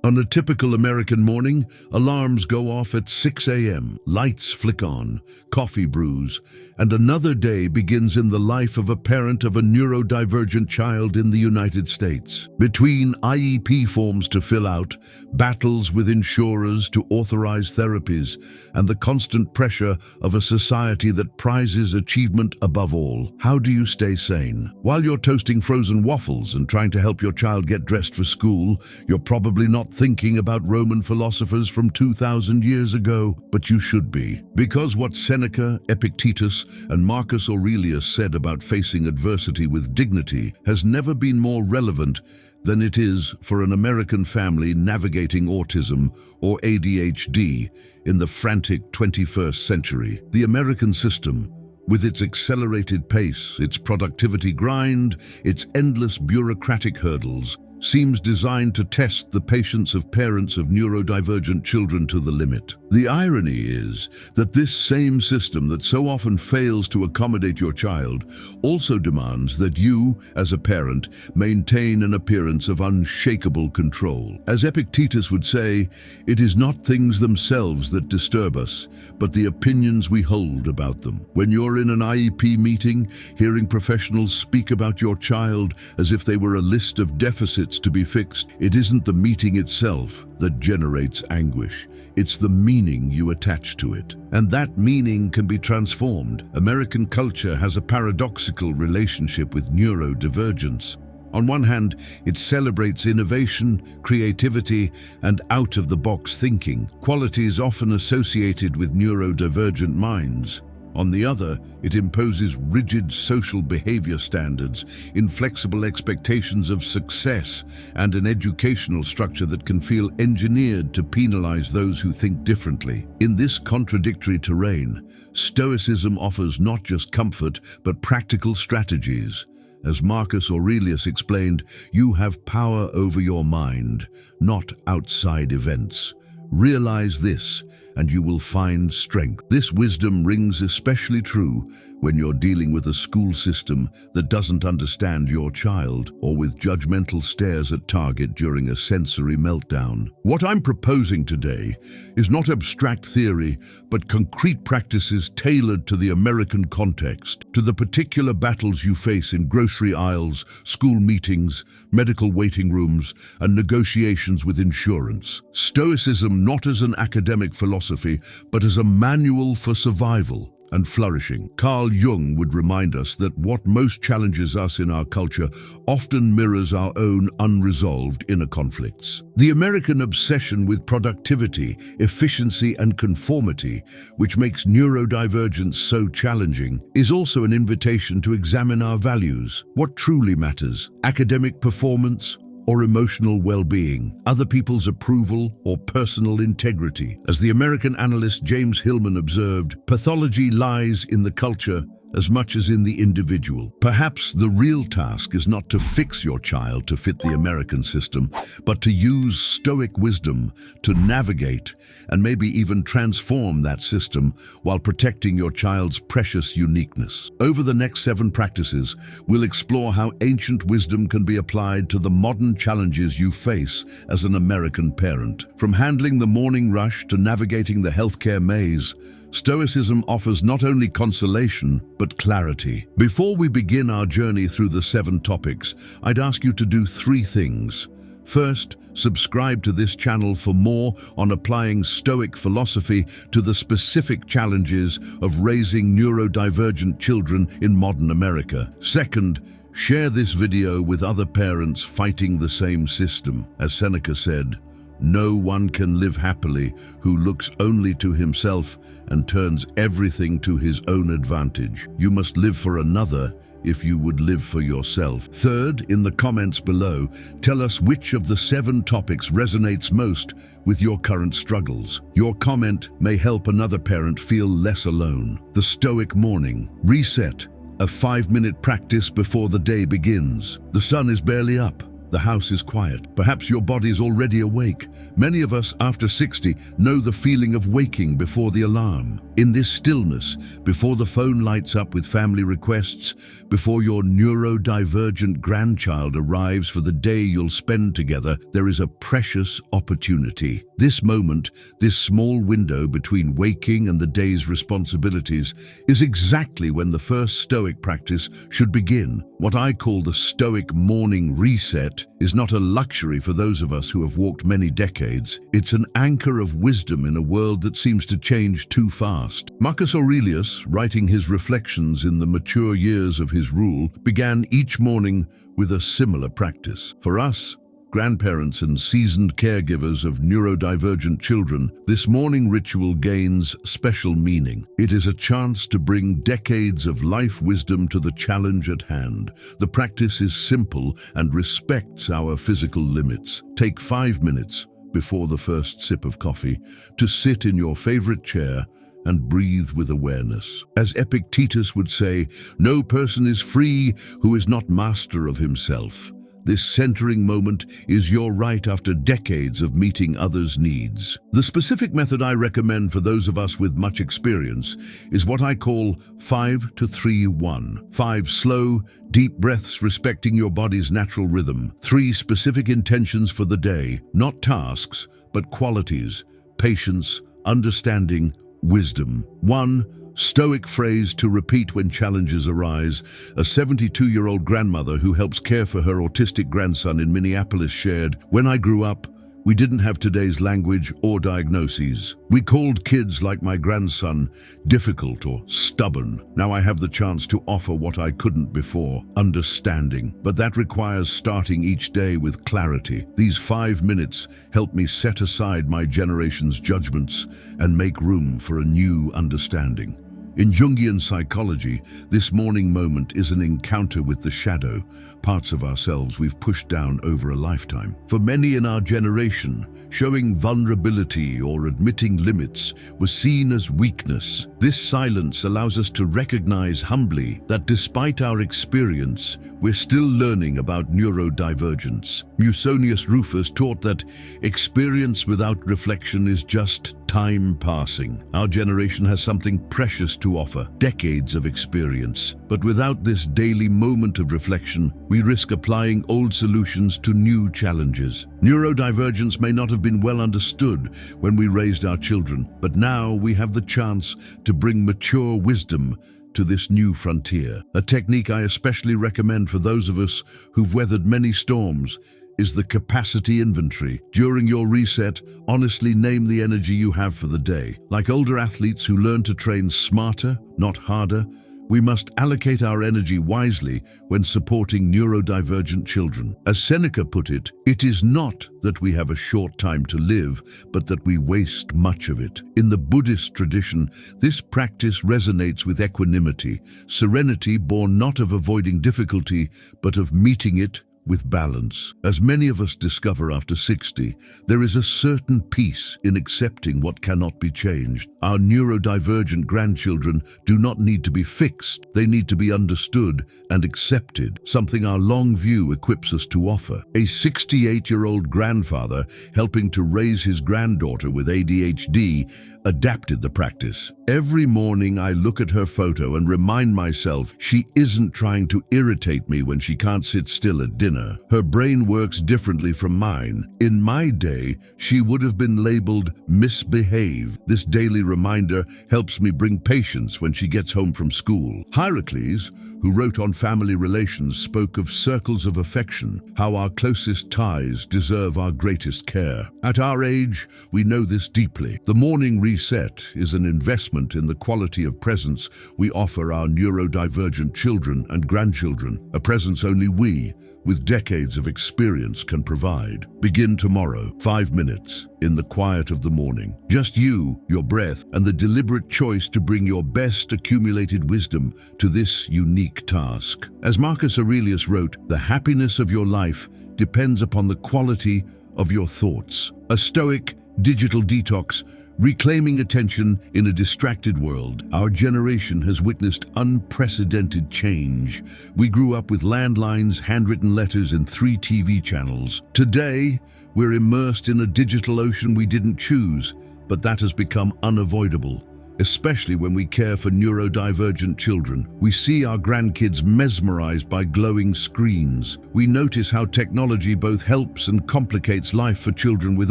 On a typical American morning, alarms go off at 6 a.m., lights flick on, coffee brews, and another day begins in the life of a parent of a neurodivergent child in the United States. Between IEP forms to fill out, battles with insurers to authorize therapies, and the constant pressure of a society that prizes achievement above all, how do you stay sane? While you're toasting frozen waffles and trying to help your child get dressed for school, you're probably not thinking about Roman philosophers from 2,000 years ago, but you should be. Because what Seneca, Epictetus, and Marcus Aurelius said about facing adversity with dignity has never been more relevant than it is for an American family navigating autism or ADHD in the frantic 21st century. The American system, with its accelerated pace, its productivity grind, its endless bureaucratic hurdles, seems designed to test the patience of parents of neurodivergent children to the limit. The irony is that this same system that so often fails to accommodate your child also demands that you, as a parent, maintain an appearance of unshakable control. As Epictetus would say, it is not things themselves that disturb us, but the opinions we hold about them. When you're in an IEP meeting, hearing professionals speak about your child as if they were a list of deficits to be fixed, it isn't the meeting itself that generates anguish. It's the meaning you attach to it. And that meaning can be transformed. American culture has a paradoxical relationship with neurodivergence. On one hand, it celebrates innovation, creativity, and out-of-the-box thinking, qualities often associated with neurodivergent minds. On the other, it imposes rigid social behavior standards, inflexible expectations of success, and an educational structure that can feel engineered to penalize those who think differently. In this contradictory terrain, Stoicism offers not just comfort, but practical strategies. As Marcus Aurelius explained, you have power over your mind, not outside events. Realize this, and you will find strength. This wisdom rings especially true when you're dealing with a school system that doesn't understand your child, or with judgmental stares at target during a sensory meltdown. What I'm proposing today is not abstract theory, but concrete practices tailored to the American context, to the particular battles you face in grocery aisles, school meetings, medical waiting rooms, and negotiations with insurance. Stoicism not as an academic philosophy, but as a manual for survival and flourishing. Carl Jung would remind us that what most challenges us in our culture often mirrors our own unresolved inner conflicts. The American obsession with productivity, efficiency, and conformity, which makes neurodivergence so challenging, is also an invitation to examine our values. What truly matters? Academic performance, or emotional well-being, other people's approval, or personal integrity? As the American analyst James Hillman observed, pathology lies in the culture as much as in the individual. Perhaps the real task is not to fix your child to fit the American system, but to use Stoic wisdom to navigate and maybe even transform that system while protecting your child's precious uniqueness. Over the next 7 practices, we'll explore how ancient wisdom can be applied to the modern challenges you face as an American parent. From handling the morning rush to navigating the healthcare maze, Stoicism offers not only consolation, but clarity. Before we begin our journey through the 7 topics, I'd ask you to do 3 things. First, subscribe to this channel for more on applying Stoic philosophy to the specific challenges of raising neurodivergent children in modern America. Second, share this video with other parents fighting the same system. As Seneca said, "No one can live happily who looks only to himself and turns everything to his own advantage. You must live for another if you would live for yourself." Third, in the comments below, tell us which of the 7 topics resonates most with your current struggles. Your comment may help another parent feel less alone. The Stoic Morning Reset, a 5-minute practice before the day begins. The sun is barely up. The house is quiet. Perhaps your body's already awake. Many of us after 60 know the feeling of waking before the alarm. In this stillness, before the phone lights up with family requests, before your neurodivergent grandchild arrives for the day you'll spend together, there is a precious opportunity. This moment, this small window between waking and the day's responsibilities, is exactly when the first Stoic practice should begin. What I call the Stoic Morning Reset is not a luxury for those of us who have walked many decades. It's an anchor of wisdom in a world that seems to change too fast. Marcus Aurelius, writing his reflections in the mature years of his rule, began each morning with a similar practice. For us, grandparents and seasoned caregivers of neurodivergent children, this morning ritual gains special meaning. It is a chance to bring decades of life wisdom to the challenge at hand. The practice is simple and respects our physical limits. Take 5 minutes before the first sip of coffee to sit in your favorite chair and breathe with awareness. As Epictetus would say, no person is free who is not master of himself. This centering moment is your right after decades of meeting others' needs. The specific method I recommend for those of us with much experience is what I call 5 to 3 1. 5 slow, deep breaths respecting your body's natural rhythm. 3 specific intentions for the day, not tasks, but qualities, patience, understanding, wisdom. 1. Stoic phrase to repeat when challenges arise. A 72-year-old grandmother who helps care for her autistic grandson in Minneapolis shared, "When I grew up, we didn't have today's language or diagnoses. We called kids like my grandson difficult or stubborn. Now I have the chance to offer what I couldn't before, understanding. But that requires starting each day with clarity. These 5 minutes help me set aside my generation's judgments and make room for a new understanding." In Jungian psychology, this morning moment is an encounter with the shadow, parts of ourselves we've pushed down over a lifetime. For many in our generation, showing vulnerability or admitting limits was seen as weakness. This silence allows us to recognize humbly that despite our experience, we're still learning about neurodivergence. Musonius Rufus taught that experience without reflection is just time passing. Our generation has something precious to offer, decades of experience. But without this daily moment of reflection, we risk applying old solutions to new challenges. Neurodivergence may not have been well understood when we raised our children, but now we have the chance to bring mature wisdom to this new frontier. A technique I especially recommend for those of us who've weathered many storms is the capacity inventory. During your reset, honestly name the energy you have for the day. Like older athletes who learn to train smarter, not harder, we must allocate our energy wisely when supporting neurodivergent children. As Seneca put it, it is not that we have a short time to live, but that we waste much of it. In the Buddhist tradition, this practice resonates with equanimity, serenity born not of avoiding difficulty, but of meeting it with balance. As many of us discover after 60, there is a certain peace in accepting what cannot be changed. Our neurodivergent grandchildren do not need to be fixed, they need to be understood and accepted, something our long view equips us to offer. A 68-year-old grandfather helping to raise his granddaughter with ADHD adapted the practice. Every morning I look at her photo and remind myself she isn't trying to irritate me when she can't sit still at dinner. Her brain works differently from mine. In my day, she would have been labeled misbehave. This daily reminder helps me bring patience when she gets home from school. Hierocles, who wrote on family relations, spoke of circles of affection, how our closest ties deserve our greatest care. At our age, we know this deeply. The morning reset is an investment in the quality of presence we offer our neurodivergent children and grandchildren, a presence only we, with decades of experience, can provide. Begin tomorrow, 5 minutes, in the quiet of the morning. Just you, your breath, and the deliberate choice to bring your best accumulated wisdom to this unique task. As Marcus Aurelius wrote, the happiness of your life depends upon the quality of your thoughts. A Stoic Digital Detox Reclaiming attention in a distracted world, our generation has witnessed unprecedented change. We grew up with landlines, handwritten letters, and 3 TV channels. Today, we're immersed in a digital ocean we didn't choose, but that has become unavoidable. Especially when we care for neurodivergent children. We see our grandkids mesmerized by glowing screens. We notice how technology both helps and complicates life for children with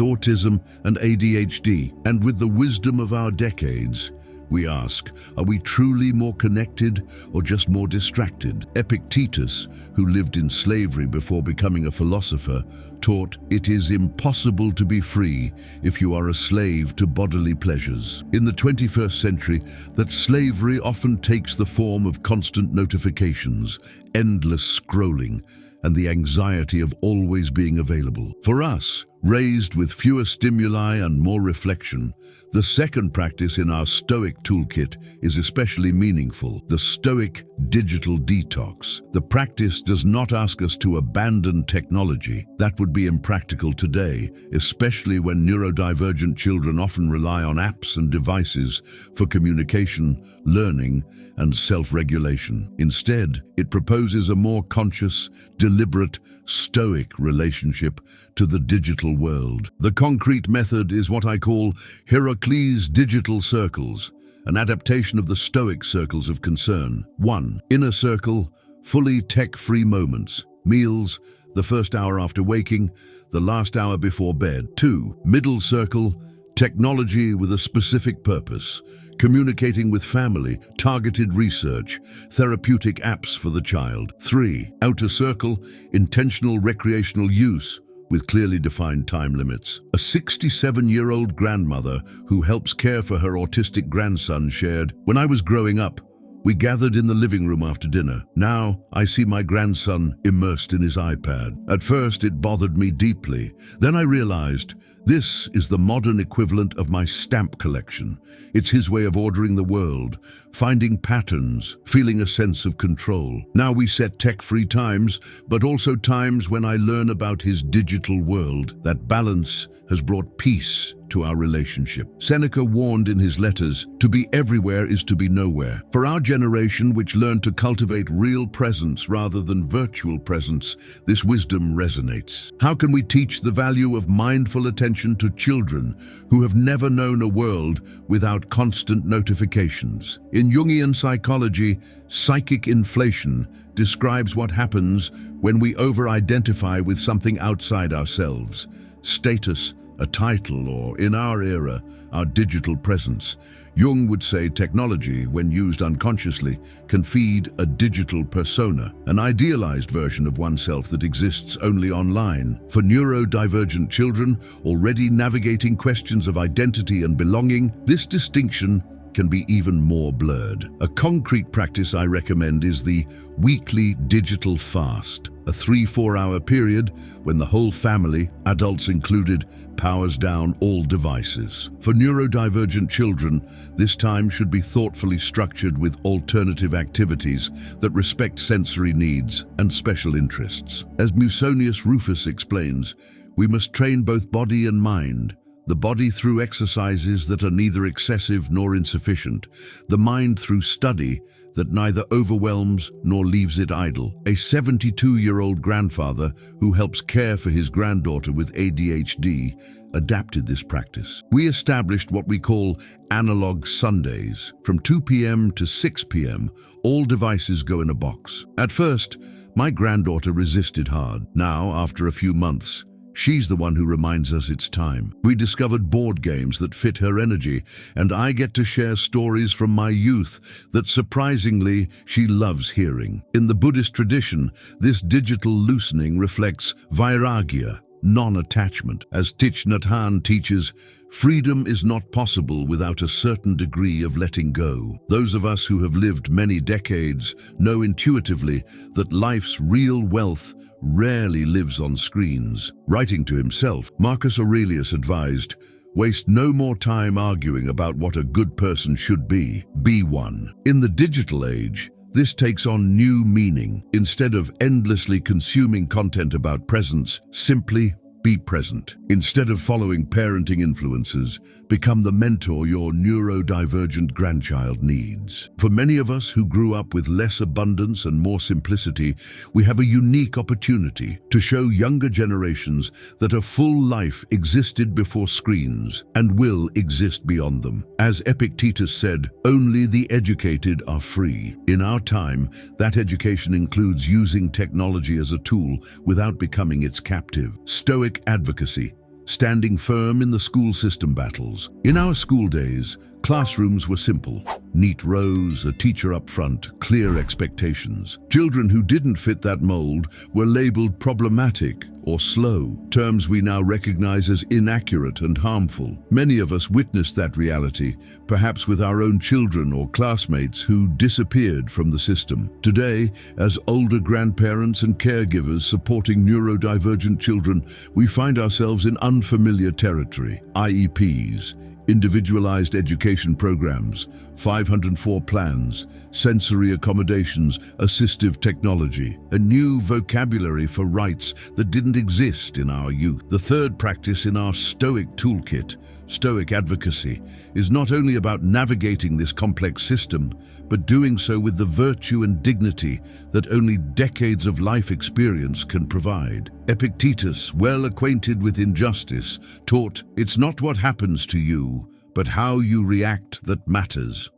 autism and ADHD. And with the wisdom of our decades, we ask, are we truly more connected or just more distracted? Epictetus, who lived in slavery before becoming a philosopher, taught it is impossible to be free if you are a slave to bodily pleasures. In the 21st century, that slavery often takes the form of constant notifications, endless scrolling, and the anxiety of always being available. For us, raised with fewer stimuli and more reflection, the second practice in our Stoic toolkit is especially meaningful, the Stoic Digital Detox. The practice does not ask us to abandon technology. That would be impractical today, especially when neurodivergent children often rely on apps and devices for communication, learning, and self-regulation. Instead, it proposes a more conscious, deliberate, stoic relationship to the digital world. The concrete method is what I call Hierocles digital circles, an adaptation of the Stoic circles of concern. 1. Inner circle, fully tech-free moments. Meals, the first hour after waking, the last hour before bed. 2. Middle circle, technology with a specific purpose. Communicating with family, targeted research, therapeutic apps for the child. 3. Outer circle, intentional recreational use with clearly defined time limits. A 67-year-old grandmother who helps care for her autistic grandson shared, "When I was growing up, we gathered in the living room after dinner. Now, I see my grandson immersed in his iPad. At first, it bothered me deeply. Then I realized this is the modern equivalent of my stamp collection. It's his way of ordering the world, finding patterns, feeling a sense of control. Now we set tech-free times, but also times when I learn about his digital world. That balance has brought peace to our relationship." Seneca warned in his letters, "To be everywhere is to be nowhere." For our generation, which learned to cultivate real presence rather than virtual presence, this wisdom resonates. How can we teach the value of mindful attention to children who have never known a world without constant notifications? In Jungian psychology, psychic inflation describes what happens when we over-identify with something outside ourselves. Status, a title, or in our era, our digital presence. Jung would say technology, when used unconsciously, can feed a digital persona, an idealized version of oneself that exists only online. For neurodivergent children already navigating questions of identity and belonging, this distinction can be even more blurred. A concrete practice I recommend is the weekly digital fast, a 3-4 hour period when the whole family, adults included, powers down all devices. For neurodivergent children, this time should be thoughtfully structured with alternative activities that respect sensory needs and special interests. As Musonius Rufus explains, we must train both body and mind. The body through exercises that are neither excessive nor insufficient. The mind through study that neither overwhelms nor leaves it idle. A 72-year-old grandfather who helps care for his granddaughter with ADHD adapted this practice. We established what we call analog Sundays. From 2 p.m. to 6 p.m., all devices go in a box. At first, my granddaughter resisted hard. Now, after a few months, she's the one who reminds us it's time. We discovered board games that fit her energy, and I get to share stories from my youth that surprisingly she loves hearing. In the Buddhist tradition, this digital loosening reflects vairagya, non-attachment. As Thich Nhat Hanh teaches, freedom is not possible without a certain degree of letting go. Those of us who have lived many decades know intuitively that life's real wealth rarely lives on screens. Writing to himself, Marcus Aurelius advised, "Waste no more time arguing about what a good person should be one." In the digital age, this takes on new meaning. Instead of endlessly consuming content about presence, simply Be present. Instead of following parenting influences, become the mentor your neurodivergent grandchild needs. For many of us who grew up with less abundance and more simplicity, we have a unique opportunity to show younger generations that a full life existed before screens and will exist beyond them. As Epictetus said, only the educated are free. In our time, that education includes using technology as a tool without becoming its captive. Stoic Advocacy, standing firm in the school system battles. In our school days, classrooms were simple. Neat rows, a teacher up front, clear expectations. Children who didn't fit that mold were labeled problematic or slow, terms we now recognize as inaccurate and harmful. Many of us witnessed that reality, perhaps with our own children or classmates who disappeared from the system. Today, as older grandparents and caregivers supporting neurodivergent children, we find ourselves in unfamiliar territory. IEPs, individualized education programs, 504 plans, sensory accommodations, assistive technology, a new vocabulary for rights that didn't exist in our youth. The third practice in our Stoic toolkit, Stoic Advocacy, is not only about navigating this complex system, but doing so with the virtue and dignity that only decades of life experience can provide. Epictetus, well acquainted with injustice, taught, "It's not what happens to you, but how you react that matters."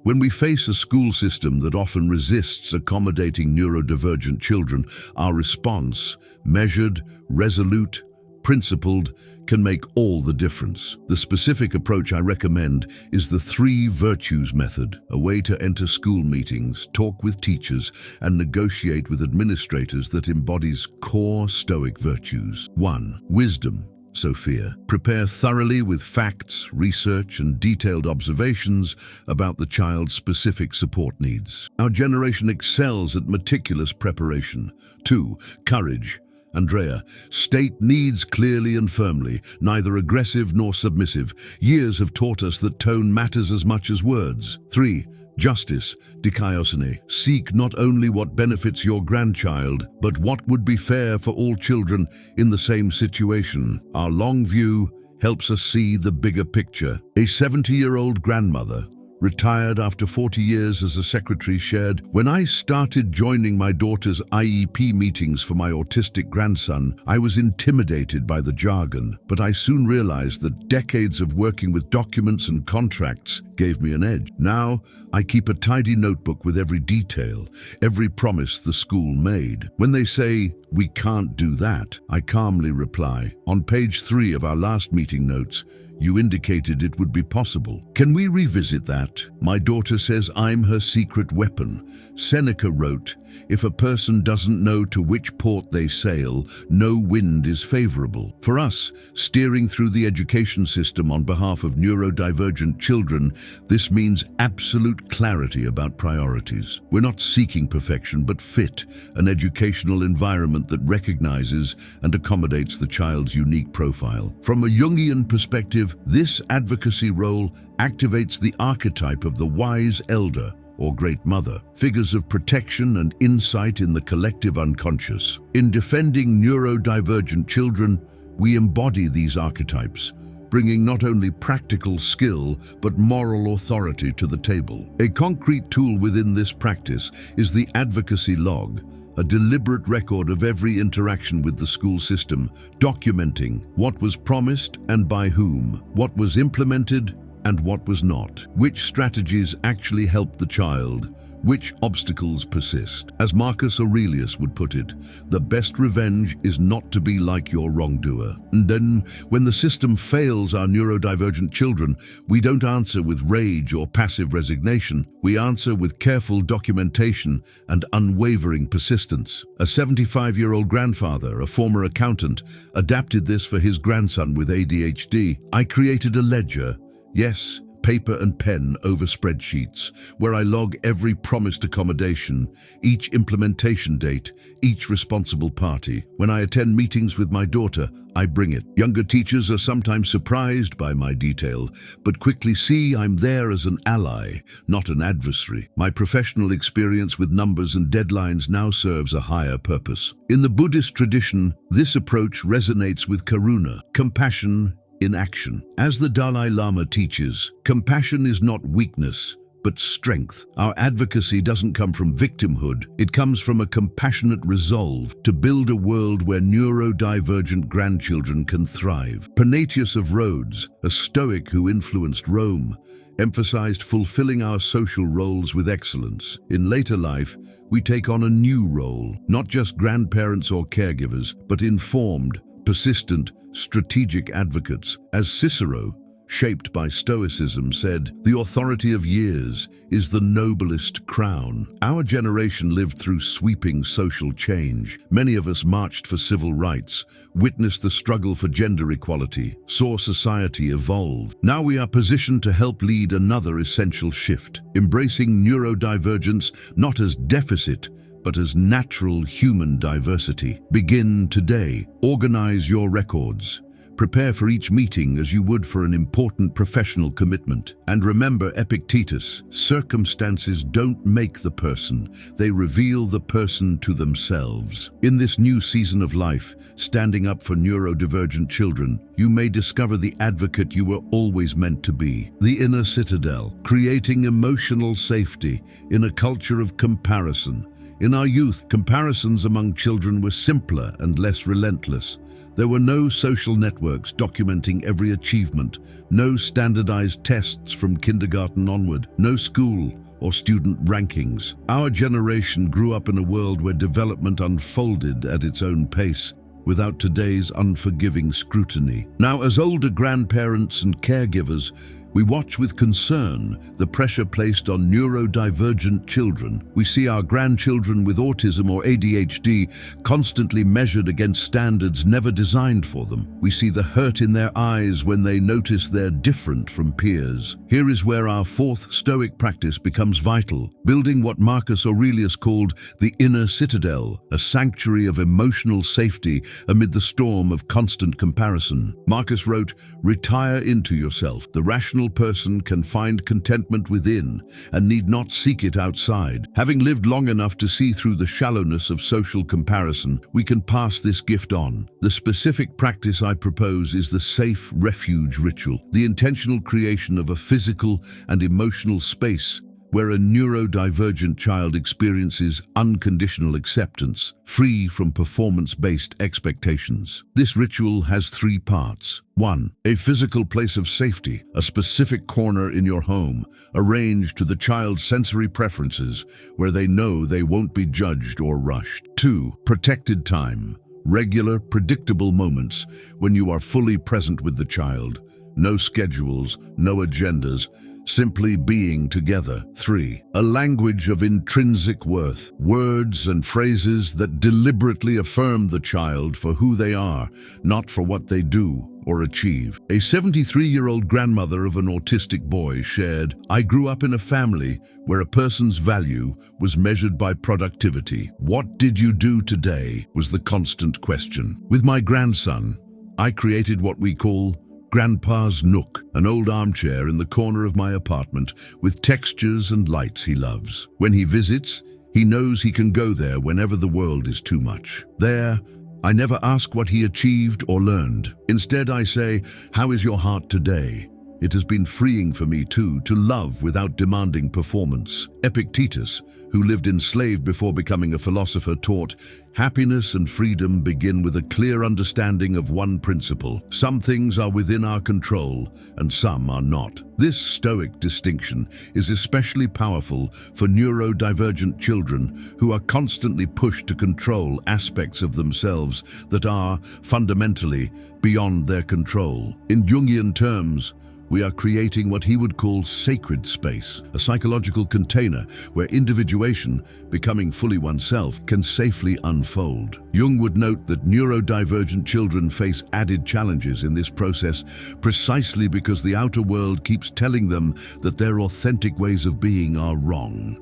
When we face a school system that often resists accommodating neurodivergent children, our response, measured, resolute, principled, can make all the difference. The specific approach I recommend is the 3 virtues method, a way to enter school meetings, talk with teachers, and negotiate with administrators that embodies core Stoic virtues. 1. Wisdom. Sophia. Prepare thoroughly with facts, research, and detailed observations about the child's specific support needs. Our generation excels at meticulous preparation. 2. Courage. Andrea, state needs clearly and firmly, neither aggressive nor submissive. Years have taught us that tone matters as much as words. 3. Justice, dikaiosune. Seek not only what benefits your grandchild, but what would be fair for all children in the same situation. Our long view helps us see the bigger picture. A 70-year-old grandmother, retired after 40 years as a secretary, shared, "When I started joining my daughter's IEP meetings for my autistic grandson, I was intimidated by the jargon, but I soon realized that decades of working with documents and contracts gave me an edge. Now, I keep a tidy notebook with every detail, every promise the school made. When they say, 'We can't do that,' I calmly reply, 'On page 3 of our last meeting notes, you indicated it would be possible. Can we revisit that?' My daughter says I'm her secret weapon. Seneca wrote, 'If a person doesn't know to which port they sail, no wind is favorable.' For us, steering through the education system on behalf of neurodivergent children, this means absolute clarity about priorities. We're not seeking perfection, but fit, an educational environment that recognizes and accommodates the child's unique profile. From a Jungian perspective, this advocacy role activates the archetype of the wise elder or great mother, figures of protection and insight in the collective unconscious. In defending neurodivergent children, we embody these archetypes, bringing not only practical skill but moral authority to the table. A concrete tool within this practice is the advocacy log, a deliberate record of every interaction with the school system, documenting what was promised and by whom, what was implemented and what was not, which strategies actually helped the child, which obstacles persist. As Marcus Aurelius would put it, the best revenge is not to be like your wrongdoer. And then, when the system fails our neurodivergent children, we don't answer with rage or passive resignation. We answer with careful documentation and unwavering persistence. A 75-year-old grandfather, a former accountant, adapted this for his grandson with ADHD. "I created a ledger, yes, paper and pen over spreadsheets, where I log every promised accommodation, each implementation date, each responsible party. When I attend meetings with my daughter, I bring it. Younger teachers are sometimes surprised by my detail, but quickly see I'm there as an ally, not an adversary. My professional experience with numbers and deadlines now serves a higher purpose. In the Buddhist tradition, this approach resonates with karuna, compassion in action. As the Dalai Lama teaches, compassion is not weakness, but strength. Our advocacy doesn't come from victimhood. It comes from a compassionate resolve to build a world where neurodivergent grandchildren can thrive. Pernatius of Rhodes, a Stoic who influenced Rome, emphasized fulfilling our social roles with excellence. In later life, we take on a new role, not just grandparents or caregivers, but informed, persistent, strategic advocates. As Cicero, shaped by Stoicism, said, "The authority of years is the noblest crown." Our generation lived through sweeping social change. Many of us marched for civil rights, witnessed the struggle for gender equality, saw society evolve. Now we are positioned to help lead another essential shift, embracing neurodivergence not as deficit, but as natural human diversity. Begin today. Organize your records. Prepare for each meeting as you would for an important professional commitment. And remember Epictetus, circumstances don't make the person, they reveal the person to themselves. In this new season of life, standing up for neurodivergent children, you may discover the advocate you were always meant to be. The Inner Citadel, creating emotional safety in a culture of comparison. In our youth, comparisons among children were simpler and less relentless. There were no social networks documenting every achievement, no standardized tests from kindergarten onward, no school or student rankings. Our generation grew up in a world where development unfolded at its own pace, without today's unforgiving scrutiny. Now, as older grandparents and caregivers, we watch with concern the pressure placed on neurodivergent children. We see our grandchildren with autism or ADHD constantly measured against standards never designed for them. We see the hurt in their eyes when they notice they're different from peers. Here is where our fourth Stoic practice becomes vital, building what Marcus Aurelius called the Inner Citadel, a sanctuary of emotional safety amid the storm of constant comparison. Marcus wrote, "Retire into yourself. The rational person can find contentment within and need not seek it outside." Having lived long enough to see through the shallowness of social comparison, we can pass this gift on. The specific practice I propose is the safe refuge ritual, the intentional creation of a physical and emotional space where a neurodivergent child experiences unconditional acceptance, free from performance-based expectations. This ritual has three parts. 1. A physical place of safety, a specific corner in your home, arranged to the child's sensory preferences, where they know they won't be judged or rushed. 2. Protected time, regular, predictable moments when you are fully present with the child. No schedules, no agendas, simply being together. 3. A language of intrinsic worth, words and phrases that deliberately affirm the child for who they are, not for what they do or achieve. A 73-year-old grandmother of an autistic boy shared, "I grew up in a family where a person's value was measured by productivity. What did you do today?" was the constant question. With my grandson, I created what we call Grandpa's Nook, an old armchair in the corner of my apartment with textures and lights he loves. When he visits, he knows he can go there whenever the world is too much. There, I never ask what he achieved or learned. Instead, I say, "How is your heart today?" It has been freeing for me too, to love without demanding performance. Epictetus, who lived enslaved before becoming a philosopher, taught, "Happiness and freedom begin with a clear understanding of one principle. Some things are within our control and some are not." This Stoic distinction is especially powerful for neurodivergent children who are constantly pushed to control aspects of themselves that are, fundamentally, beyond their control. In Jungian terms, we are creating what he would call sacred space, a psychological container where individuation, becoming fully oneself, can safely unfold. Jung would note that neurodivergent children face added challenges in this process precisely because the outer world keeps telling them that their authentic ways of being are wrong.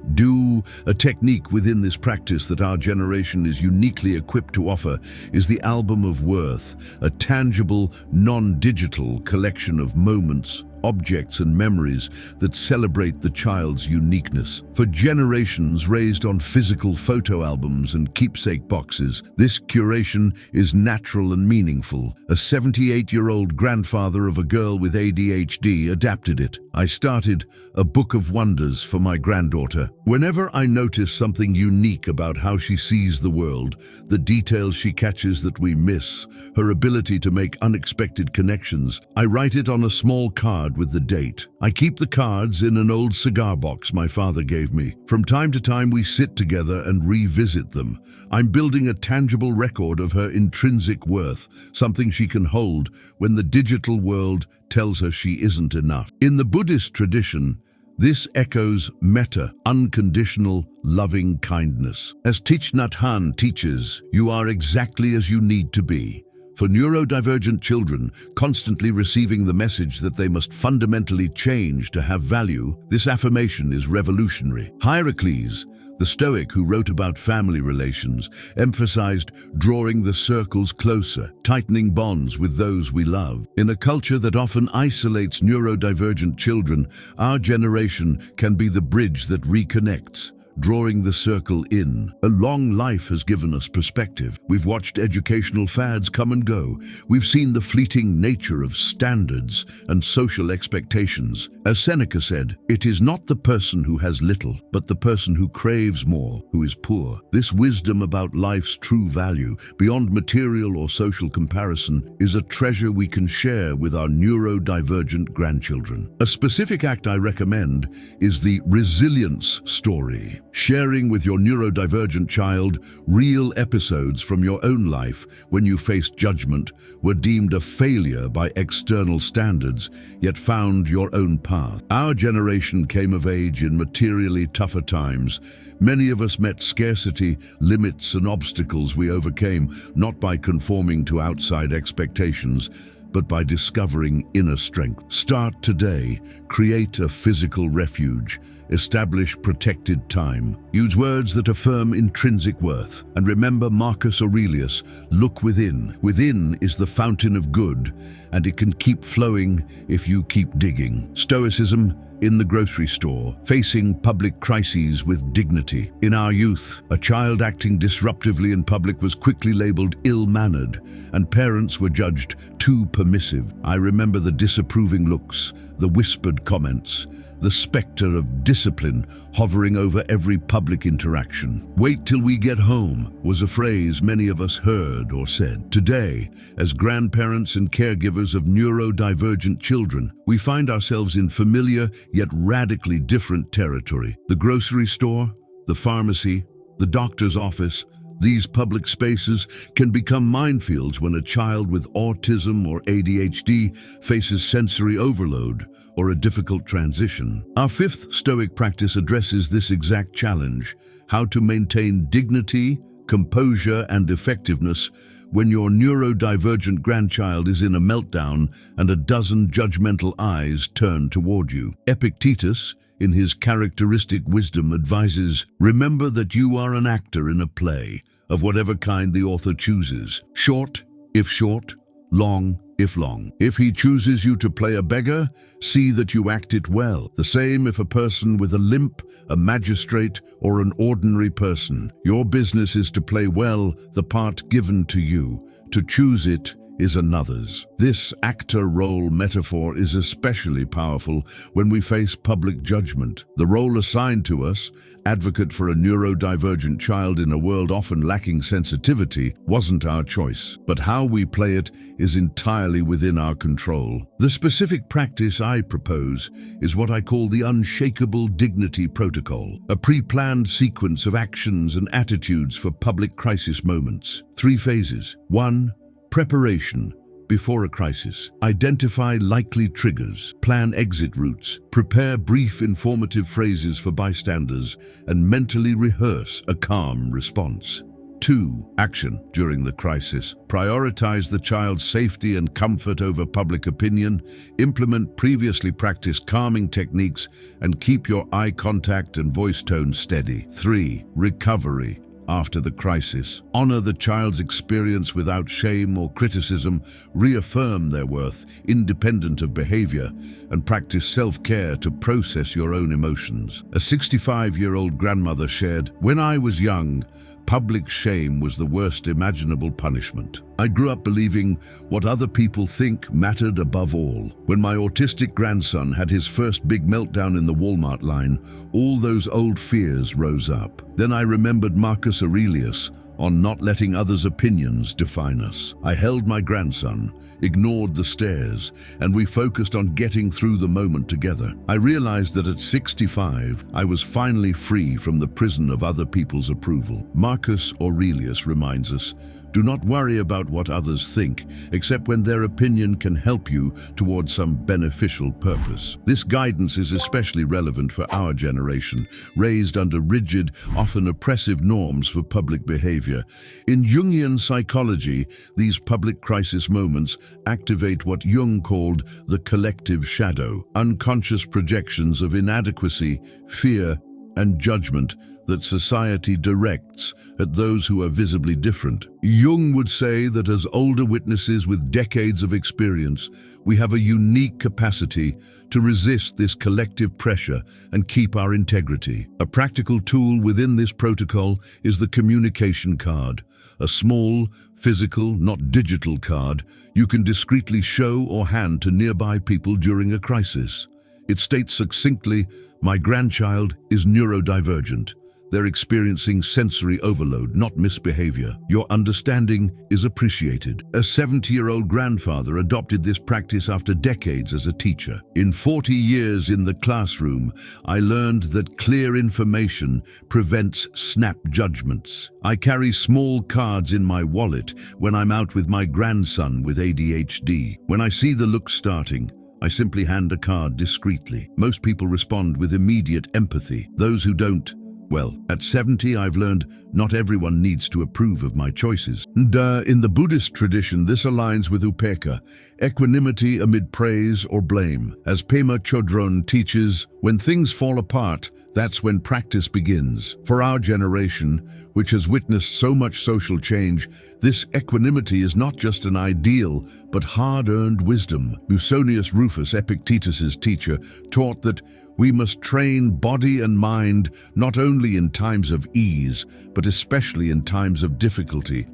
A technique within this practice that our generation is uniquely equipped to offer is the album of worth, a tangible, non-digital collection of moments, objects and memories that celebrate the child's uniqueness. For generations raised on physical photo albums and keepsake boxes, this curation is natural and meaningful. A 78-year-old grandfather of a girl with ADHD adapted it. I started a book of wonders for my granddaughter. Whenever I notice something unique about how she sees the world, the details she catches that we miss, her ability to make unexpected connections, I write it on a small card with the date. I keep the cards in an old cigar box my father gave me. From time to time we sit together and revisit them. I'm building a tangible record of her intrinsic worth, something she can hold when the digital world tells her she isn't enough. In the Buddhist tradition, this echoes metta, unconditional, loving kindness. As Thich Nhat Hanh teaches, you are exactly as you need to be. For neurodivergent children, constantly receiving the message that they must fundamentally change to have value, this affirmation is revolutionary. Hierocles, the Stoic who wrote about family relations, emphasized drawing the circles closer, tightening bonds with those we love. In a culture that often isolates neurodivergent children, our generation can be the bridge that reconnects, drawing the circle in. A long life has given us perspective. We've watched educational fads come and go. We've seen the fleeting nature of standards and social expectations. As Seneca said, it is not the person who has little, but the person who craves more, who is poor. This wisdom about life's true value, beyond material or social comparison, is a treasure we can share with our neurodivergent grandchildren. A specific act I recommend is the resilience story. Sharing with your neurodivergent child real episodes from your own life when you faced judgment, were deemed a failure by external standards, yet found your own path. Our generation came of age in materially tougher times. Many of us met scarcity, limits, and obstacles we overcame, not by conforming to outside expectations, but by discovering inner strength. Start today. Create a physical refuge. Establish protected time. Use words that affirm intrinsic worth. And remember Marcus Aurelius, look within. Within is the fountain of good, and it can keep flowing if you keep digging. Stoicism in the grocery store, facing public crises with dignity. In our youth, a child acting disruptively in public was quickly labeled ill-mannered, and parents were judged too permissive. I remember the disapproving looks, the whispered comments, the specter of discipline hovering over every public interaction. "Wait till we get home" was a phrase many of us heard or said. Today, as grandparents and caregivers of neurodivergent children, we find ourselves in familiar yet radically different territory. The grocery store, the pharmacy, the doctor's office, these public spaces can become minefields when a child with autism or ADHD faces sensory overload or a difficult transition. Our fifth Stoic practice addresses this exact challenge: how to maintain dignity, composure, and effectiveness when your neurodivergent grandchild is in a meltdown and a dozen judgmental eyes turn toward you. Epictetus, in his characteristic wisdom, advises, remember that you are an actor in a play, of whatever kind the author chooses. Short, if short; long, if long. If he chooses you to play a beggar, see that you act it well. The same if a person with a limp, a magistrate, or an ordinary person. Your business is to play well the part given to you. To choose it is another's. This actor role metaphor is especially powerful when we face public judgment. The role assigned to us, advocate for a neurodivergent child in a world often lacking sensitivity, wasn't our choice, but how we play it is entirely within our control. The specific practice I propose is what I call the unshakable dignity protocol, a pre-planned sequence of actions and attitudes for public crisis moments. 3 phases. 1. Preparation. before a crisis. Identify likely triggers, plan exit routes, prepare brief informative phrases for bystanders, and mentally rehearse a calm response. 2. Action during the crisis. Prioritize the child's safety and comfort over public opinion, implement previously practiced calming techniques, and keep your eye contact and voice tone steady. 3. Recovery. After the crisis, honor the child's experience without shame or criticism, reaffirm their worth, independent of behavior, and practice self-care to process your own emotions. A 65-year-old grandmother shared, "When I was young, public shame was the worst imaginable punishment. I grew up believing what other people think mattered above all. When my autistic grandson had his first big meltdown in the Walmart line, all those old fears rose up. Then I remembered Marcus Aurelius on not letting others' opinions define us. I held my grandson, ignored the stares, and we focused on getting through the moment together. I realized that at 65, I was finally free from the prison of other people's approval." Marcus Aurelius reminds us, "Do not worry about what others think, except when their opinion can help you towards some beneficial purpose." This guidance is especially relevant for our generation, raised under rigid, often oppressive norms for public behavior. In Jungian psychology, these public crisis moments activate what Jung called the collective shadow, unconscious projections of inadequacy, fear, and judgment that society directs at those who are visibly different. Jung would say that as older witnesses with decades of experience, we have a unique capacity to resist this collective pressure and keep our integrity. A practical tool within this protocol is the communication card, a small, physical, not digital card you can discreetly show or hand to nearby people during a crisis. It states succinctly, "My grandchild is neurodivergent. They're experiencing sensory overload, not misbehavior. Your understanding is appreciated." A 70-year-old grandfather adopted this practice after decades as a teacher. "In 40 years in the classroom, I learned that clear information prevents snap judgments. I carry small cards in my wallet when I'm out with my grandson with ADHD. When I see the look starting, I simply hand a card discreetly. Most people respond with immediate empathy. Those who don't, well, at 70, I've learned not everyone needs to approve of my choices." And in the Buddhist tradition, this aligns with upekkha, equanimity amid praise or blame. As Pema Chodron teaches, when things fall apart, that's when practice begins. For our generation, which has witnessed so much social change, this equanimity is not just an ideal, but hard-earned wisdom. Musonius Rufus, Epictetus's teacher, taught that we must train body and mind not only in times of ease, but especially in times of difficulty.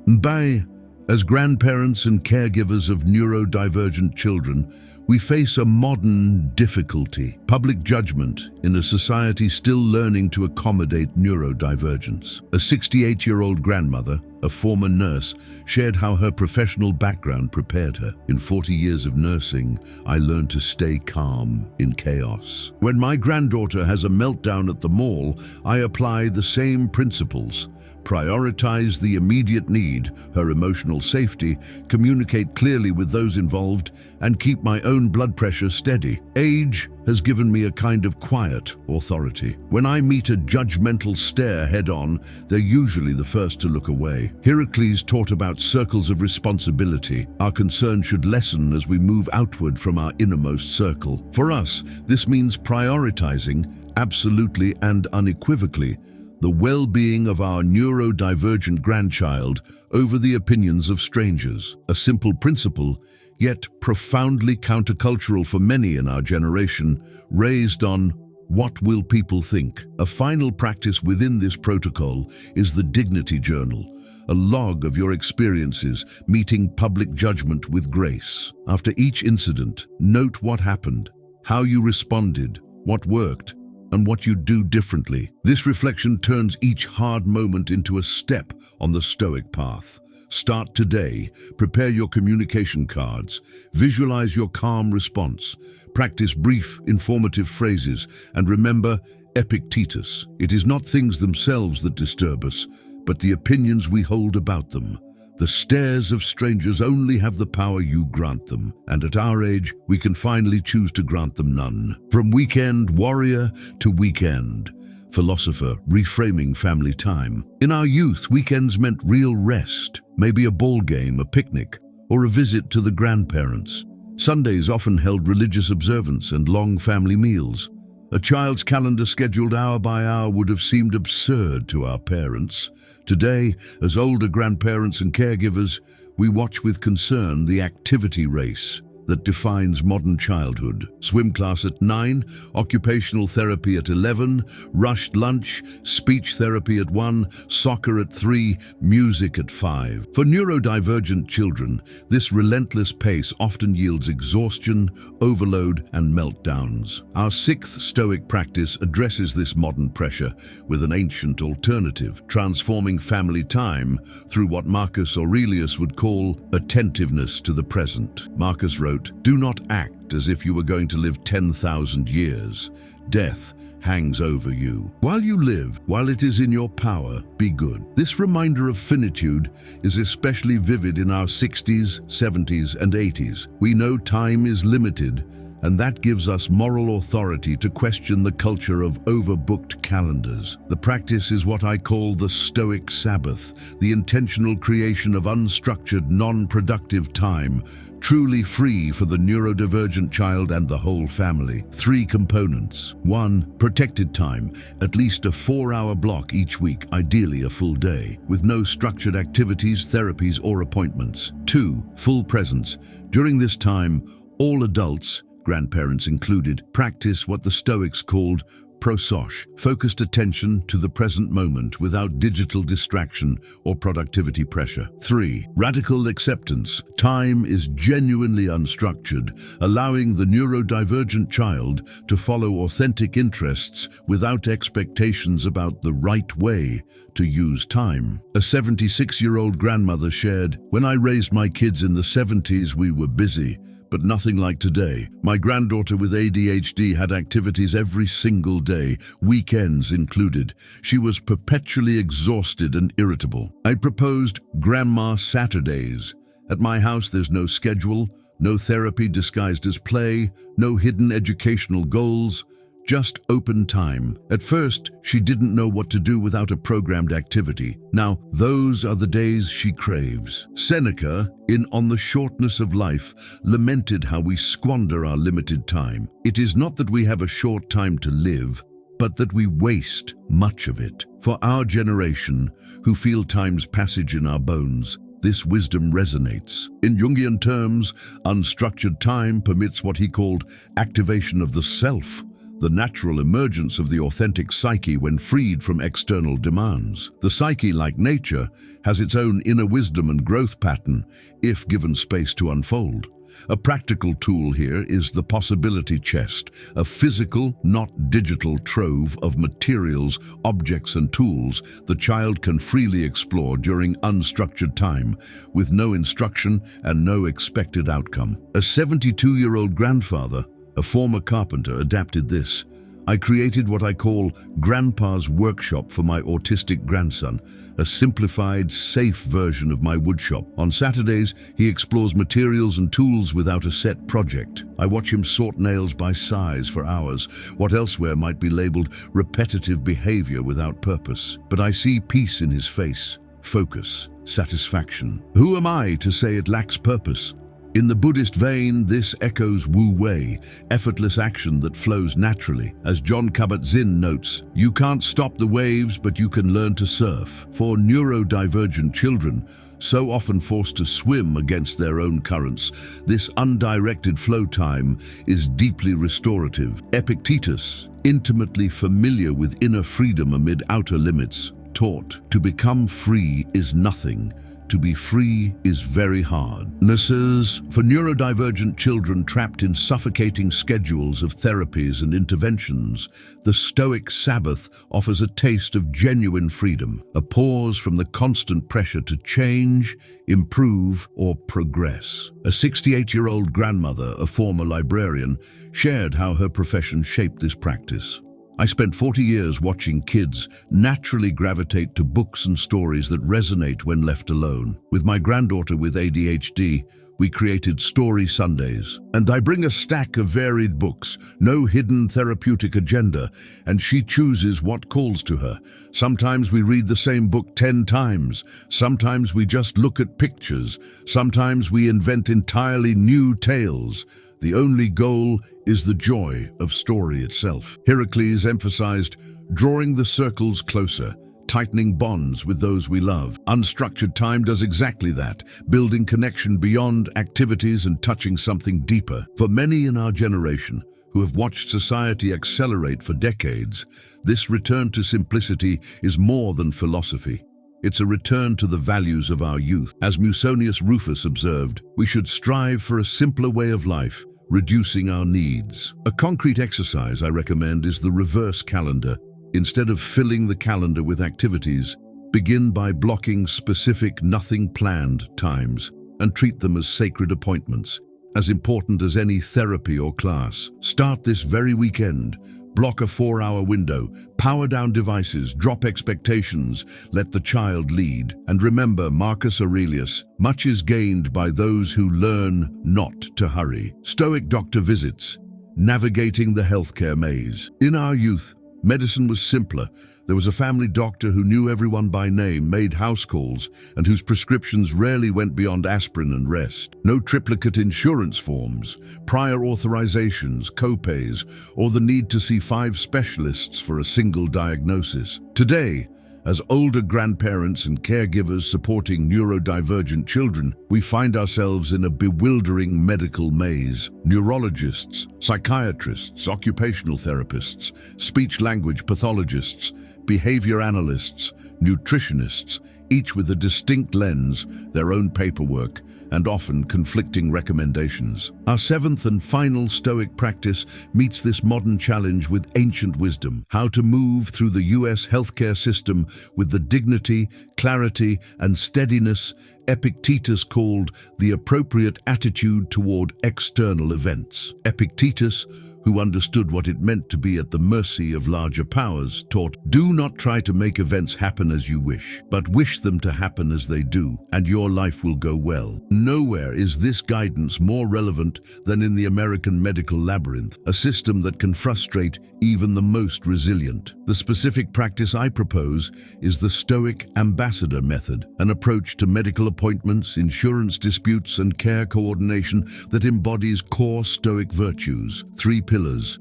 As grandparents and caregivers of neurodivergent children, we face a modern difficulty: public judgment in a society still learning to accommodate neurodivergence. A 68-year-old grandmother, a former nurse, shared how her professional background prepared her. "In 40 years of nursing, I learned to stay calm in chaos. When my granddaughter has a meltdown at the mall, I apply the same principles. Prioritize the immediate need, her emotional safety, communicate clearly with those involved, and keep my own blood pressure steady. Age has given me a kind of quiet authority. When I meet a judgmental stare head-on, they're usually the first to look away." Hierocles taught about circles of responsibility. Our concern should lessen as we move outward from our innermost circle. For us, this means prioritizing, absolutely and unequivocally, the well-being of our neurodivergent grandchild over the opinions of strangers. A simple principle, yet profoundly countercultural for many in our generation, raised on what will people think. A final practice within this protocol is the Dignity Journal, a log of your experiences meeting public judgment with grace. After each incident, note what happened, how you responded, what worked, and what you do differently. This reflection turns each hard moment into a step on the Stoic path. Start today. Prepare your communication cards. Visualize your calm response. Practice brief, informative phrases. And remember Epictetus. It is not things themselves that disturb us, but the opinions we hold about them. The stares of strangers only have the power you grant them, and at our age, we can finally choose to grant them none. From weekend warrior to weekend philosopher, reframing family time. In our youth, weekends meant real rest, maybe a ball game, a picnic, or a visit to the grandparents. Sundays often held religious observance and long family meals. A child's calendar scheduled hour by hour would have seemed absurd to our parents. Today, as older grandparents and caregivers, we watch with concern the activity race that defines modern childhood. Swim class at 9, occupational therapy at 11, rushed lunch, speech therapy at 1, soccer at 3, music at 5. For neurodivergent children, this relentless pace often yields exhaustion, overload, and meltdowns. Our sixth Stoic practice addresses this modern pressure with an ancient alternative, transforming family time through what Marcus Aurelius would call attentiveness to the present. Marcus wrote, "Do not act as if you were going to live 10,000 years. Death hangs over you. While you live, while it is in your power, be good." This reminder of finitude is especially vivid in our 60s, 70s, and 80s. We know time is limited, and that gives us moral authority to question the culture of overbooked calendars. The practice is what I call the Stoic Sabbath, the intentional creation of unstructured, non-productive time, truly free for the neurodivergent child and the whole family. 3 components. 1. Protected time, at least a 4-hour block each week, ideally a full day, with no structured activities, therapies, or appointments. 2. Full presence. During this time, all adults, grandparents included, practice what the Stoics called prososh, focused attention to the present moment without digital distraction or productivity pressure. 3. Radical acceptance. Time is genuinely unstructured, allowing the neurodivergent child to follow authentic interests without expectations about the right way to use time. A 76-year-old grandmother shared, "When I raised my kids in the 70s, we were busy, but nothing like today. My granddaughter with ADHD had activities every single day, weekends included. She was perpetually exhausted and irritable. I proposed Grandma Saturdays. At my house, there's no schedule, no therapy disguised as play, no hidden educational goals, just open time." At first, she didn't know what to do without a programmed activity. Now, those are the days she craves. Seneca, in On the Shortness of Life, lamented how we squander our limited time. It is not that we have a short time to live, but that we waste much of it. For our generation, who feel time's passage in our bones, this wisdom resonates. In Jungian terms, unstructured time permits what he called activation of the self, the natural emergence of the authentic psyche when freed from external demands. The psyche, like nature, has its own inner wisdom and growth pattern, if given space to unfold. A practical tool here is the possibility chest, a physical, not digital trove of materials, objects, and tools the child can freely explore during unstructured time, with no instruction and no expected outcome. A 72-year-old grandfather, a former carpenter, adapted this. "I created what I call Grandpa's Workshop for my autistic grandson, a simplified, safe version of my woodshop. On Saturdays, he explores materials and tools without a set project. I watch him sort nails by size for hours, what elsewhere might be labeled repetitive behavior without purpose. But I see peace in his face, focus, satisfaction. Who am I to say it lacks purpose?" In the Buddhist vein, this echoes Wu-Wei, effortless action that flows naturally. As John Kabat-Zinn notes, "You can't stop the waves, but you can learn to surf." For neurodivergent children, so often forced to swim against their own currents, this undirected flow time is deeply restorative. Epictetus, intimately familiar with inner freedom amid outer limits, taught, "To become free is nothing. To be free is very hard." For neurodivergent children trapped in suffocating schedules of therapies and interventions, the Stoic Sabbath offers a taste of genuine freedom, a pause from the constant pressure to change, improve, or progress. A 68-year-old grandmother, a former librarian, shared how her profession shaped this practice. I spent 40 years watching kids naturally gravitate to books and stories that resonate when left alone. With my granddaughter with ADHD, we created Story Sundays. And I bring a stack of varied books, no hidden therapeutic agenda, and she chooses what calls to her. Sometimes we read the same book 10 times. Sometimes we just look at pictures. Sometimes we invent entirely new tales. The only goal is the joy of story itself. Hierocles emphasized drawing the circles closer, tightening bonds with those we love. Unstructured time does exactly that, building connection beyond activities and touching something deeper. For many in our generation, who have watched society accelerate for decades, this return to simplicity is more than philosophy. It's a return to the values of our youth. As Musonius Rufus observed, we should strive for a simpler way of life, reducing our needs. A concrete exercise I recommend is the reverse calendar. Instead of filling the calendar with activities, begin by blocking specific nothing-planned times and treat them as sacred appointments, as important as any therapy or class. Start this very weekend. Block a 4-hour window, power down devices, drop expectations, let the child lead. And remember Marcus Aurelius, much is gained by those who learn not to hurry. Stoic doctor visits, navigating the healthcare maze. In our youth, medicine was simpler. There was a family doctor who knew everyone by name, made house calls, and whose prescriptions rarely went beyond aspirin and rest. No triplicate insurance forms, prior authorizations, co-pays, or the need to see 5 specialists for a single diagnosis. Today, as older grandparents and caregivers supporting neurodivergent children, we find ourselves in a bewildering medical maze. Neurologists, psychiatrists, occupational therapists, speech-language pathologists, behavior analysts, nutritionists, each with a distinct lens, their own paperwork, and often conflicting recommendations. Our 7th and final Stoic practice meets this modern challenge with ancient wisdom: how to move through the US healthcare system with the dignity, clarity, and steadiness Epictetus called the appropriate attitude toward external events. Epictetus, who understood what it meant to be at the mercy of larger powers, taught, "Do not try to make events happen as you wish, but wish them to happen as they do, and your life will go well." Nowhere is this guidance more relevant than in the American medical labyrinth, a system that can frustrate even the most resilient. The specific practice I propose is the Stoic Ambassador method, an approach to medical appointments, insurance disputes, and care coordination that embodies core Stoic virtues. 3 pillars.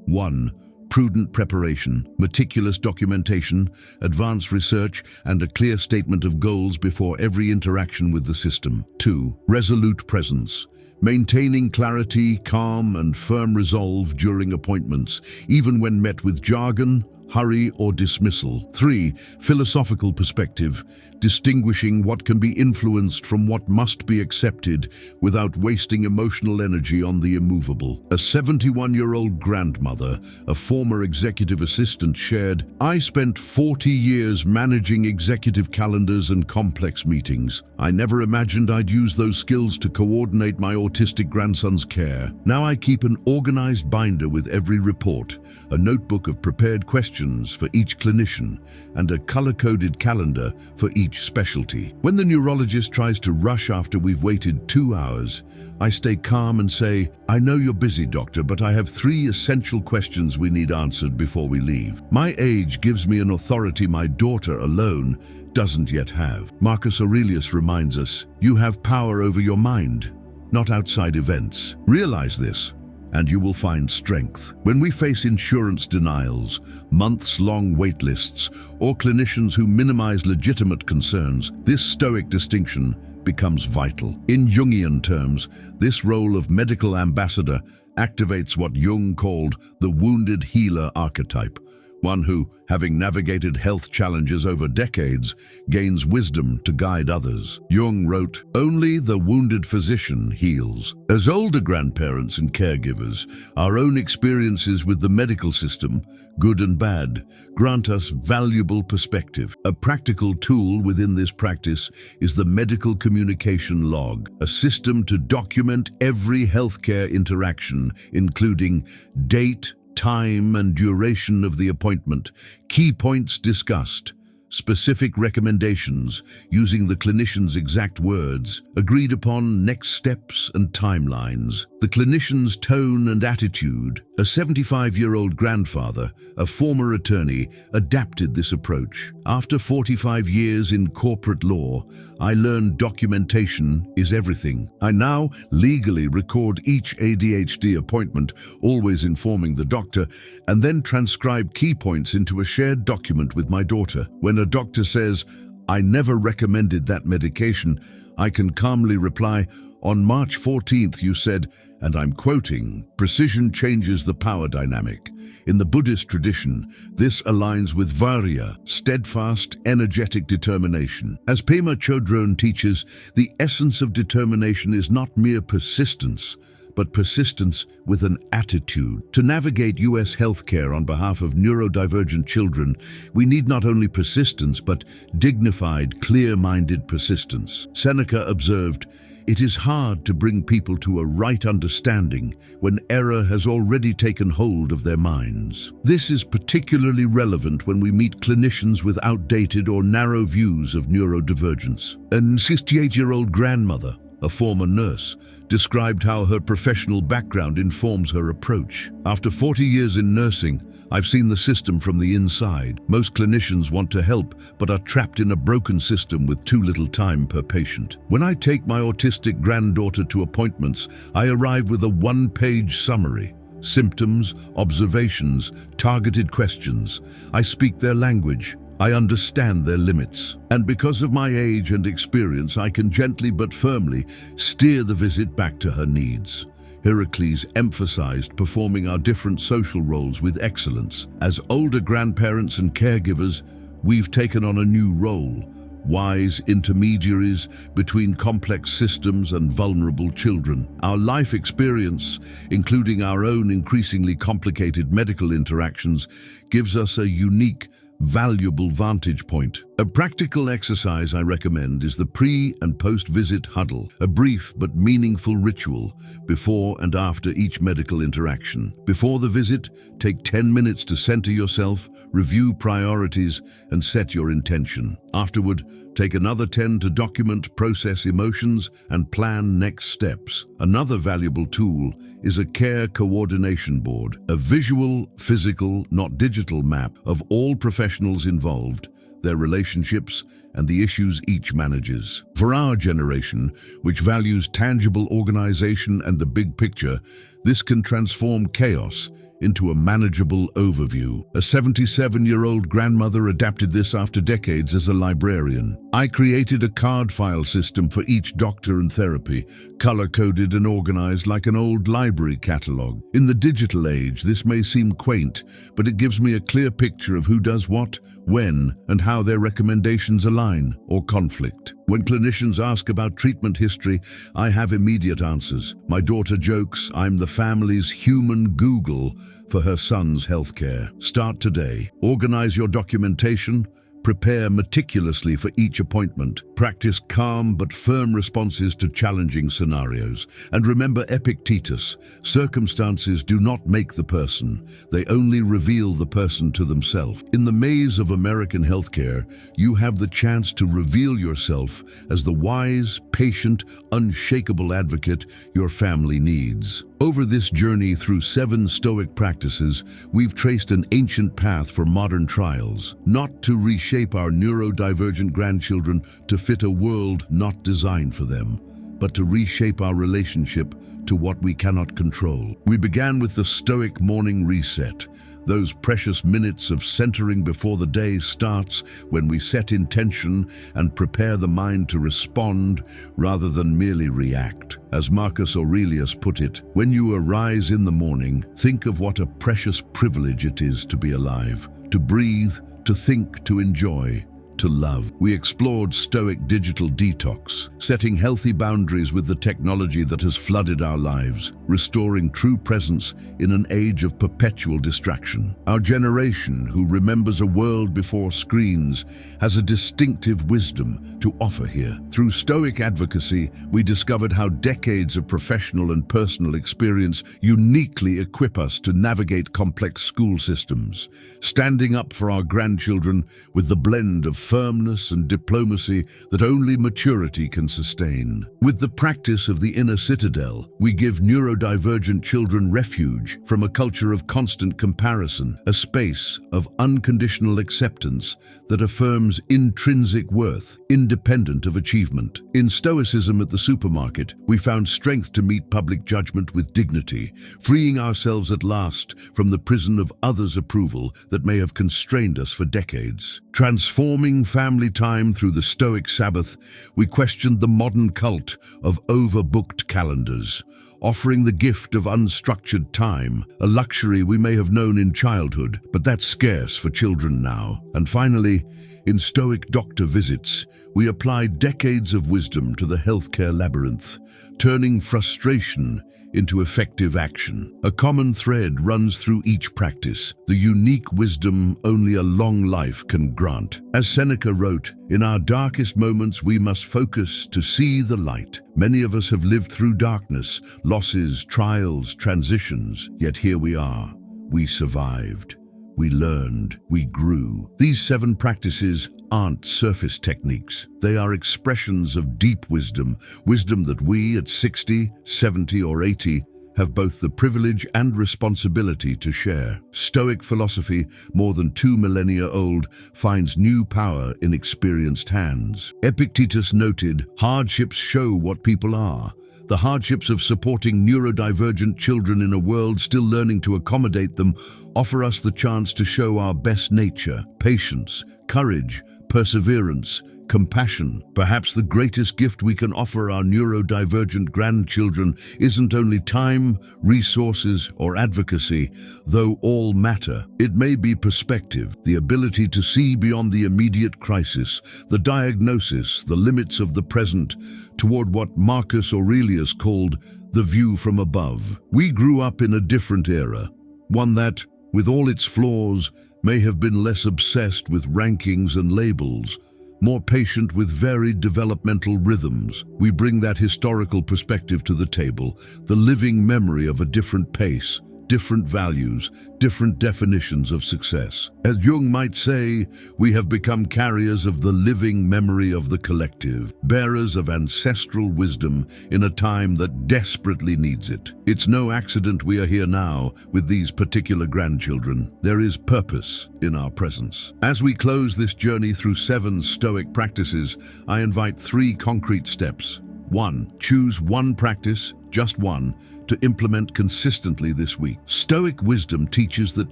1. Prudent preparation, meticulous documentation, advanced research, and a clear statement of goals before every interaction with the system. 2. Resolute presence, maintaining clarity, calm, and firm resolve during appointments, even when met with jargon, hurry, or dismissal. 3. Philosophical perspective, distinguishing what can be influenced from what must be accepted without wasting emotional energy on the immovable. A 71-year-old grandmother, a former executive assistant, shared, "I spent 40 years managing executive calendars and complex meetings. I never imagined I'd use those skills to coordinate my autistic grandson's care. Now I keep an organized binder with every report, a notebook of prepared questions for each clinician, and a color-coded calendar for each specialty. When the neurologist tries to rush after we've waited 2 hours, I stay calm and say, 'I know you're busy, doctor, but I have 3 essential questions we need answered before we leave.' My age gives me an authority my daughter alone doesn't yet have." Marcus Aurelius reminds us, "You have power over your mind, not outside events. Realize this, and you will find strength." When we face insurance denials, months-long wait lists, or clinicians who minimize legitimate concerns, this Stoic distinction becomes vital. In Jungian terms, this role of medical ambassador activates what Jung called the wounded healer archetype, one who, having navigated health challenges over decades, gains wisdom to guide others. Jung wrote, "Only the wounded physician heals." As older grandparents and caregivers, our own experiences with the medical system, good and bad, grant us valuable perspective. A practical tool within this practice is the medical communication log, a system to document every healthcare interaction, including date, Time and duration of the appointment. Key points discussed. Specific recommendations, using the clinician's exact words, agreed upon next steps and timelines. The clinician's tone and attitude. A 75-year-old grandfather, a former attorney, adapted this approach. After 45 years in corporate law, I learned documentation is everything. I now legally record each ADHD appointment, always informing the doctor, and then transcribe key points into a shared document with my daughter. When a doctor says, "I never recommended that medication," I can calmly reply, "On March 14th you said," and I'm quoting, "precision changes the power dynamic." In the Buddhist tradition, this aligns with Varya, steadfast, energetic determination. As Pema Chodron teaches, the essence of determination is not mere persistence, but persistence with an attitude. To navigate U.S. healthcare on behalf of neurodivergent children, we need not only persistence, but dignified, clear-minded persistence. Seneca observed, "It is hard to bring people to a right understanding when error has already taken hold of their minds." This is particularly relevant when we meet clinicians with outdated or narrow views of neurodivergence. An 68-year-old grandmother, a former nurse, described how her professional background informs her approach. "After 40 years in nursing, I've seen the system from the inside. Most clinicians want to help, but are trapped in a broken system with too little time per patient. When I take my autistic granddaughter to appointments, I arrive with a one-page summary. Symptoms, observations, targeted questions. I speak their language. I understand their limits. And because of my age and experience, I can gently but firmly steer the visit back to her needs." Hierocles emphasized performing our different social roles with excellence. As older grandparents and caregivers, we've taken on a new role, wise intermediaries between complex systems and vulnerable children. Our life experience, including our own increasingly complicated medical interactions, gives us a unique, valuable vantage point. A practical exercise I recommend is the pre- and post-visit huddle, a brief but meaningful ritual before and after each medical interaction. Before the visit, take 10 minutes to center yourself, review priorities, and set your intention. Afterward, take another 10 to document, process emotions, and plan next steps. Another valuable tool is a care coordination board, a visual, physical, not digital map of all professionals involved, their relationships, and the issues each manages. For our generation, which values tangible organization and the big picture, this can transform chaos into a manageable overview. A 77-year-old grandmother adapted this after decades as a librarian. "I created a card file system for each doctor and therapy, color-coded and organized like an old library catalog. In the digital age, this may seem quaint, but it gives me a clear picture of who does what, when, and how their recommendations align or conflict. When clinicians ask about treatment history, I have immediate answers. My daughter jokes I'm the family's human Google for her son's healthcare. Start today. Organize your documentation. Prepare meticulously for each appointment. Practice calm but firm responses to challenging scenarios. And remember Epictetus, circumstances do not make the person, they only reveal the person to themselves. In the maze of American healthcare, you have the chance to reveal yourself as the wise, patient, unshakable advocate your family needs. Over this journey through 7 Stoic practices, we've traced an ancient path for modern trials, not to reshape our neurodivergent grandchildren to fit a world not designed for them, but to reshape our relationship to what we cannot control. We began with the Stoic Morning Reset, those precious minutes of centering before the day starts, when we set intention and prepare the mind to respond rather than merely react. As Marcus Aurelius put it, when you arise in the morning, think of what a precious privilege it is to be alive, to breathe, to think, to enjoy. to love. We explored Stoic Digital Detox, setting healthy boundaries with the technology that has flooded our lives, restoring true presence in an age of perpetual distraction. Our generation, who remembers a world before screens, has a distinctive wisdom to offer here. Through Stoic Advocacy, we discovered how decades of professional and personal experience uniquely equip us to navigate complex school systems, standing up for our grandchildren with the blend of firmness and diplomacy that only maturity can sustain. With the practice of the Inner Citadel, we give neurodivergent children refuge from a culture of constant comparison, a space of unconditional acceptance that affirms intrinsic worth, independent of achievement. In Stoicism at the supermarket, we found strength to meet public judgment with dignity, freeing ourselves at last from the prison of others' approval that may have constrained us for decades. Transforming family time through the Stoic Sabbath, we questioned the modern cult of overbooked calendars, offering the gift of unstructured time, a luxury we may have known in childhood, but that's scarce for children now. And finally, in Stoic doctor visits, we applied decades of wisdom to the healthcare labyrinth, turning frustration into effective action. A common thread runs through each practice, the unique wisdom only a long life can grant. As Seneca wrote, "In our darkest moments we must focus to see the light." Many of us have lived through darkness, losses, trials, transitions, yet here we are. We survived. We learned, we grew. These 7 practices aren't surface techniques. They are expressions of deep wisdom, wisdom that we at 60, 70, or 80 have both the privilege and responsibility to share. Stoic philosophy, more than 2 millennia old, finds new power in experienced hands. Epictetus noted, "Hardships show what people are." The hardships of supporting neurodivergent children in a world still learning to accommodate them offer us the chance to show our best nature, patience, courage, perseverance, compassion. Perhaps the greatest gift we can offer our neurodivergent grandchildren isn't only time, resources, or advocacy, though all matter. It may be perspective, the ability to see beyond the immediate crisis, the diagnosis, the limits of the present, toward what Marcus Aurelius called the view from above. We grew up in a different era, one that, with all its flaws, may have been less obsessed with rankings and labels, more patient with varied developmental rhythms. We bring that historical perspective to the table, the living memory of a different pace, different values, different definitions of success. As Jung might say, we have become carriers of the living memory of the collective, bearers of ancestral wisdom in a time that desperately needs it. It's no accident we are here now with these particular grandchildren. There is purpose in our presence. As we close this journey through 7 Stoic practices, I invite 3 concrete steps. 1. Choose one practice, just one, to implement consistently this week. Stoic wisdom teaches that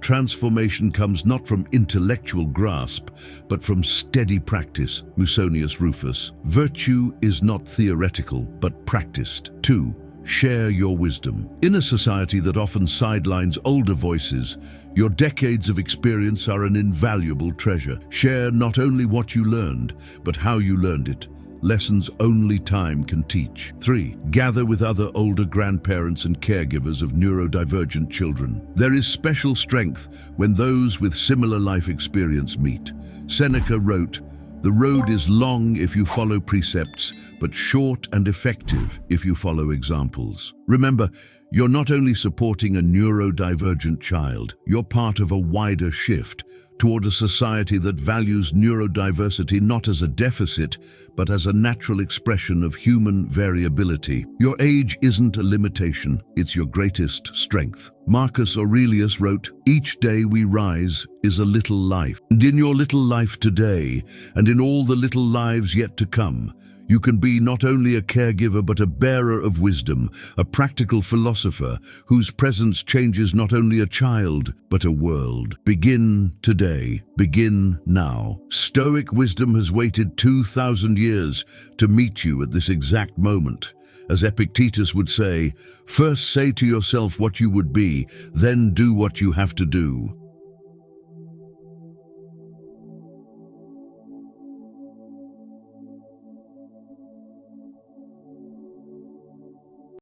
transformation comes not from intellectual grasp, but from steady practice. Musonius Rufus. Virtue is not theoretical, but practiced. 2. Share your wisdom. In a society that often sidelines older voices, your decades of experience are an invaluable treasure. Share not only what you learned, but how you learned it. Lessons only time can teach. 3. Gather with other older grandparents and caregivers of neurodivergent children. There is special strength when those with similar life experience meet. Seneca wrote, "The road is long if you follow precepts, but short and effective if you follow examples." Remember, you're not only supporting a neurodivergent child, you're part of a wider shift toward a society that values neurodiversity not as a deficit, but as a natural expression of human variability. Your age isn't a limitation, it's your greatest strength. Marcus Aurelius wrote, "Each day we rise is a little life. And in your little life today, and in all the little lives yet to come, you can be not only a caregiver but a bearer of wisdom, a practical philosopher whose presence changes not only a child but a world. Begin today. Begin now." Stoic wisdom has waited 2,000 years to meet you at this exact moment. As Epictetus would say, first say to yourself what you would be, then do what you have to do.